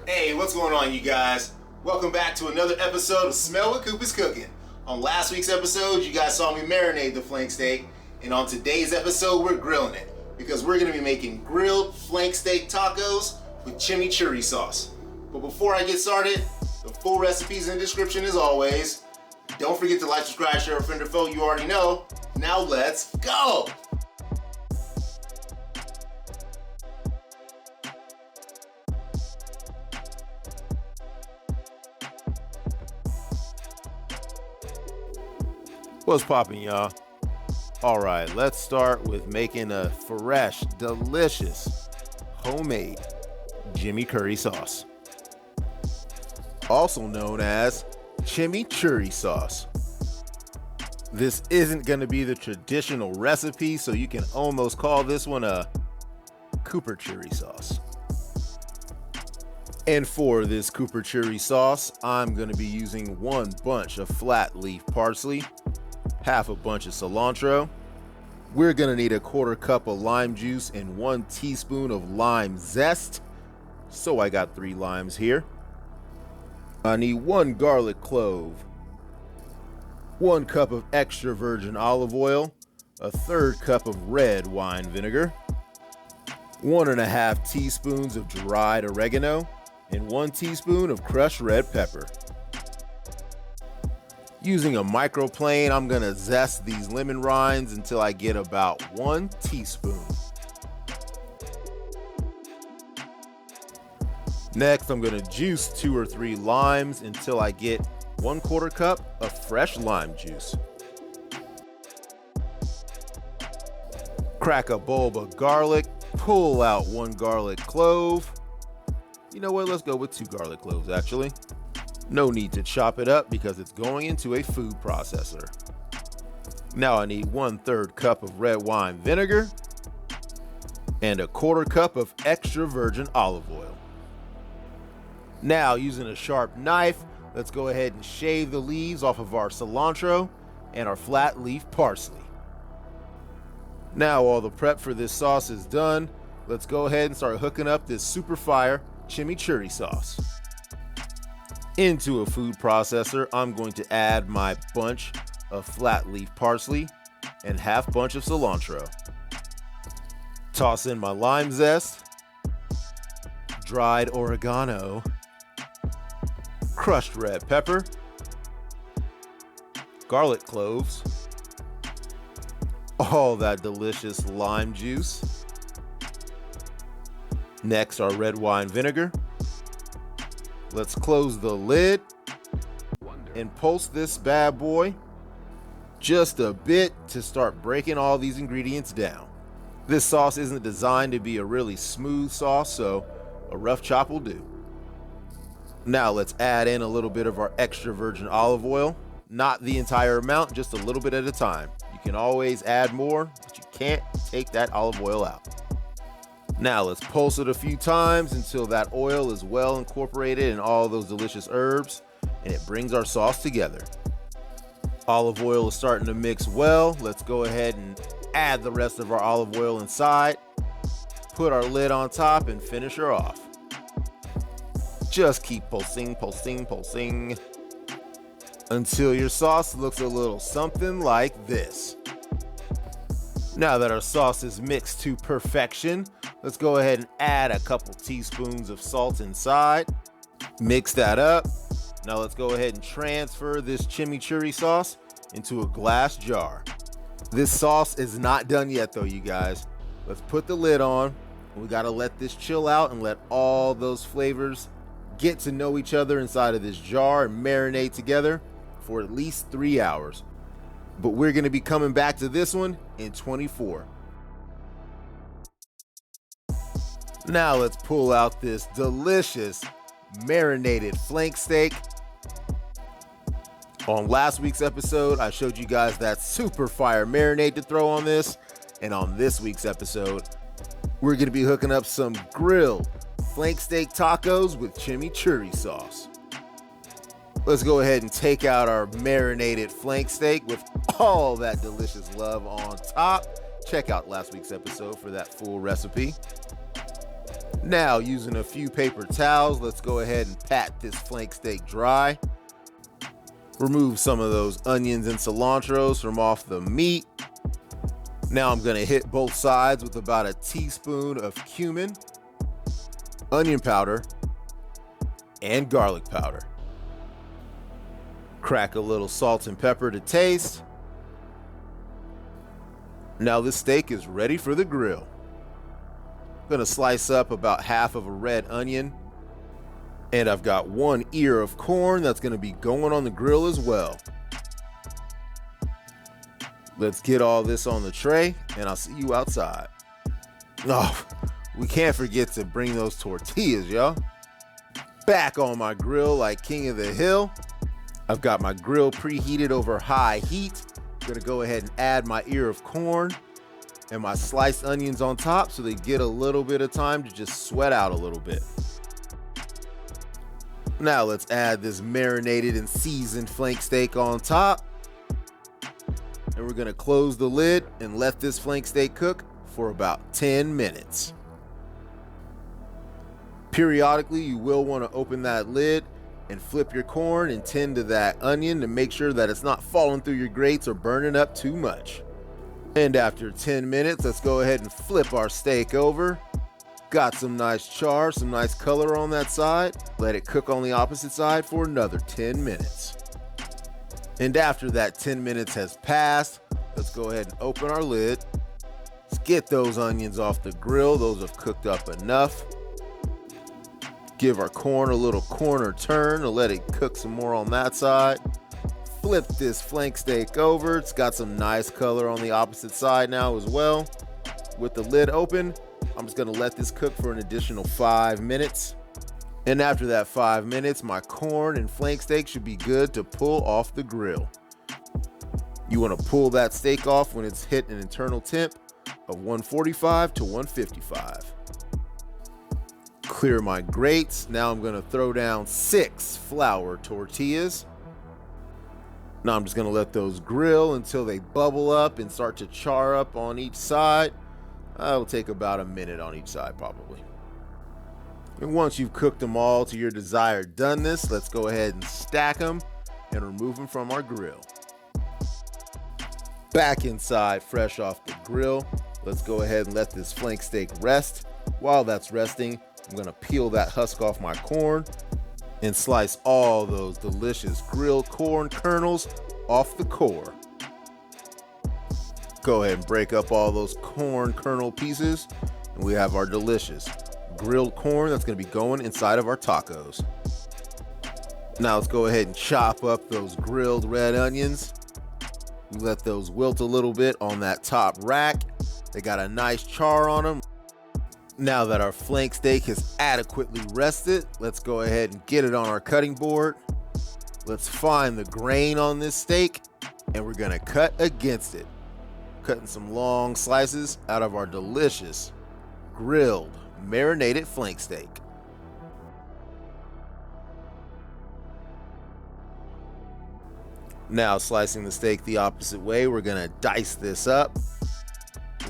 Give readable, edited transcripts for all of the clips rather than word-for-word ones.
Hey, what's going on, you guys? Welcome back to another episode of Smell What Coop is Cooking. On last week's episode, you guys saw me marinate the flank steak, and on today's episode, we're grilling it because we're going to be making grilled flank steak tacos with chimichurri sauce. But before I get started, the full recipe's in the description as always. Don't forget to like, subscribe, share, a friend or foe, you already know. Now let's go! What's poppin', y'all? Alright, let's start with making a fresh, delicious, homemade chimichurri sauce. Also known as chimichurri sauce. This isn't going to be the traditional recipe, so you can almost call this one a Chimichurri sauce. And for this Chimichurri sauce, I'm going to be using 1 bunch of flat leaf parsley, half a bunch of cilantro. We're going to need a 1/4 cup of lime juice and 1 teaspoon of lime zest. So I got 3 limes here. I need 1 garlic clove, 1 cup of extra virgin olive oil, a 1/3 cup of red wine vinegar, 1½ teaspoons of dried oregano, and 1 teaspoon of crushed red pepper. Using a microplane, I'm going to zest these lemon rinds until I get about 1 teaspoon. Next, I'm going to juice 2 or 3 limes until I get 1/4 cup of fresh lime juice. Crack a bulb of garlic, pull out 1 garlic clove. You know what, let's go with 2 garlic cloves actually. No need to chop it up because it's going into a food processor. Now I need 1/3 cup of red wine vinegar and a 1/4 cup of extra virgin olive oil. Now, using a sharp knife, let's go ahead and shave the leaves off of our cilantro and our flat leaf parsley. Now all the prep for this sauce is done, let's go ahead and start hooking up this super fire chimichurri sauce. Into a food processor, I'm going to add my bunch of flat leaf parsley and half bunch of cilantro. Toss in my lime zest, dried oregano, crushed red pepper, garlic cloves, all that delicious lime juice. Next, our red wine vinegar. Let's close the lid and pulse this bad boy just a bit to start breaking all these ingredients down. This sauce isn't designed to be a really smooth sauce, so a rough chop will do. Now let's add in a little bit of our extra virgin olive oil. Not the entire amount, just a little bit at a time. You can always add more, but you can't take that olive oil out. Now let's pulse it a few times until that oil is well incorporated in all those delicious herbs and it brings our sauce together. Olive oil is starting to mix well. Let's go ahead and add the rest of our olive oil inside, put our lid on top and finish her off. Just keep pulsing, pulsing, pulsing until your sauce looks a little something like this. Now that our sauce is mixed to perfection, let's go ahead and add a couple teaspoons of salt inside. Mix that up. Now let's go ahead and transfer this chimichurri sauce into a glass jar. This sauce is not done yet though, you guys. Let's put the lid on. We gotta let this chill out and let all those flavors get to know each other inside of this jar and marinate together for at least 3 hours. But we're gonna be coming back to this one in 24. Now let's pull out this delicious marinated flank steak. On last week's episode, I showed you guys that super fire marinade to throw on this. And on this week's episode, we're gonna be hooking up some grilled flank steak tacos with chimichurri sauce. Let's go ahead and take out our marinated flank steak with all that delicious love on top. Check out last week's episode for that full recipe. Now, using a few paper towels, let's go ahead and pat this flank steak dry. Remove some of those onions and cilantros from off the meat. Now I'm gonna hit both sides with about a teaspoon of cumin, onion powder, and garlic powder. Crack a little salt and pepper to taste. Now this steak is ready for the grill. I'm gonna slice up about half of a red onion, and I've got 1 ear of corn that's gonna be going on the grill as well. Let's get all this on the tray, and I'll see you outside. Oh, we can't forget to bring those tortillas, y'all. Back on my grill like king of the hill. I've got my grill preheated over high heat. I'm gonna go ahead and add my ear of corn and my sliced onions on top so they get a little bit of time to just sweat out a little bit. Now let's add this marinated and seasoned flank steak on top. And we're gonna close the lid and let this flank steak cook for about 10 minutes. Periodically, you will want to open that lid and flip your corn and tend to that onion to make sure that it's not falling through your grates or burning up too much. And after 10 minutes, let's go ahead and flip our steak over. Got some nice char, some nice color on that side. Let it cook on the opposite side for another 10 minutes. And after that 10 minutes has passed, let's go ahead and open our lid. Let's get those onions off the grill. Those have cooked up enough. Give our corn a little corner turn to let it cook some more on that side. Flip this flank steak over. It's got some nice color on the opposite side now as well. With the lid open, I'm just gonna let this cook for an additional 5 minutes. And after that 5 minutes, my corn and flank steak should be good to pull off the grill. You want to pull that steak off when it's hit an internal temp of 145 to 155. Clear my grates. Now I'm going to throw down 6 flour tortillas. Now I'm just going to let those grill until they bubble up and start to char up on each side. It'll take about a minute on each side probably. And once you've cooked them all to your desired doneness, let's go ahead and stack them and remove them from our grill. Back inside, fresh off the grill, let's go ahead and let this flank steak rest. While that's resting, I'm gonna peel that husk off my corn and slice all those delicious grilled corn kernels off the core. Go ahead and break up all those corn kernel pieces, and we have our delicious grilled corn that's going to be going inside of our tacos. Now let's go ahead and chop up those grilled red onions. We let those wilt a little bit on that top rack. They got a nice char on them. Now that our flank steak has adequately rested, let's go ahead and get it on our cutting board. Let's find the grain on this steak, and we're going to cut against it. Cutting some long slices out of our delicious grilled marinated flank steak. Now slicing the steak the opposite way, we're gonna dice this up.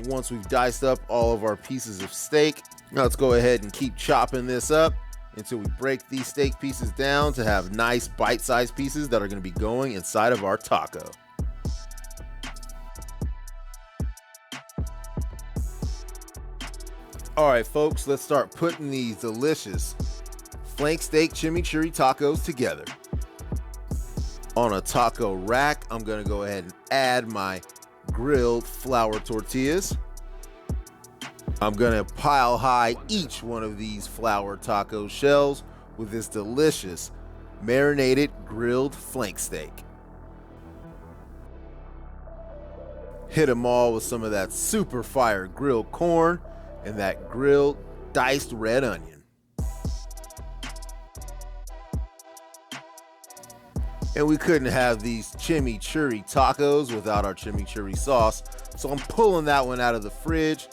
Once we've diced up all of our pieces of steak, now let's go ahead and keep chopping this up until we break these steak pieces down to have nice bite-sized pieces that are gonna be going inside of our taco. All right, folks, let's start putting these delicious flank steak chimichurri tacos together. On a taco rack, I'm gonna go ahead and add my grilled flour tortillas. I'm gonna pile high each one of these flour taco shells with this delicious marinated grilled flank steak. Hit them all with some of that super fire grilled corn and that grilled diced red onion. And we couldn't have these chimichurri tacos without our chimichurri sauce, so I'm pulling that one out of the fridge.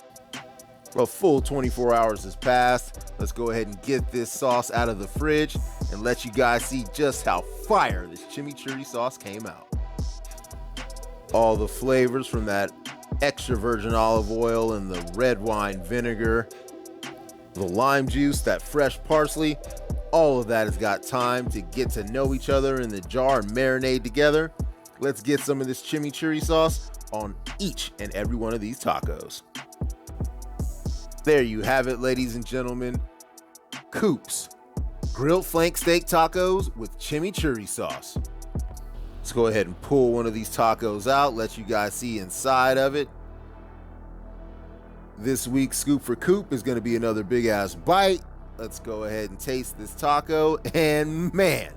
A full 24 hours has passed. Let's go ahead and get this sauce out of the fridge and let you guys see just how fire this chimichurri sauce came out. All the flavors from that extra virgin olive oil and the red wine vinegar The lime juice, that fresh parsley, all of that has got time to get to know each other in the jar and marinate together. Let's get some of this chimichurri sauce on each and every one of these tacos. There you have it, ladies and gentlemen. Coop's grilled flank steak tacos with chimichurri sauce. Let's go ahead and pull one of these tacos out, let you guys see inside of it. This week's scoop for Coop is going to be another big ass bite. Let's go ahead and taste this taco, and man,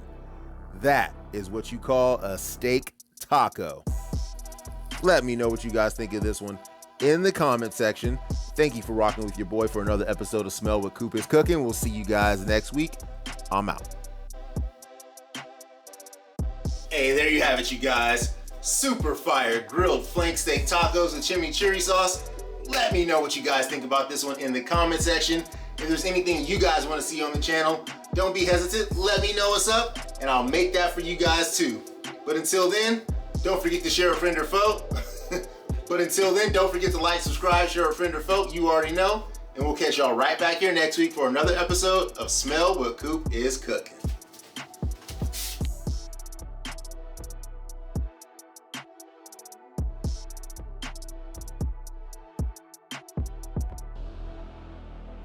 that is what you call a steak taco. Let me know what you guys think of this one in the comment section. Thank you for rocking with your boy for another episode of Smell What Coop is Cooking. We'll see you guys next week. I'm out. Hey, there you have it, you guys. Super fire grilled flank steak tacos with chimichurri sauce. Let me know what you guys think about this one in the comment section. If there's anything you guys want to see on the channel, don't be hesitant. Let me know what's up, and I'll make that for you guys too. But until then, don't forget to share a friend or foe. But until then, don't forget to like, subscribe, share a friend or foe. You already know. And we'll catch y'all right back here next week for another episode of Smell What Coop is Cooking.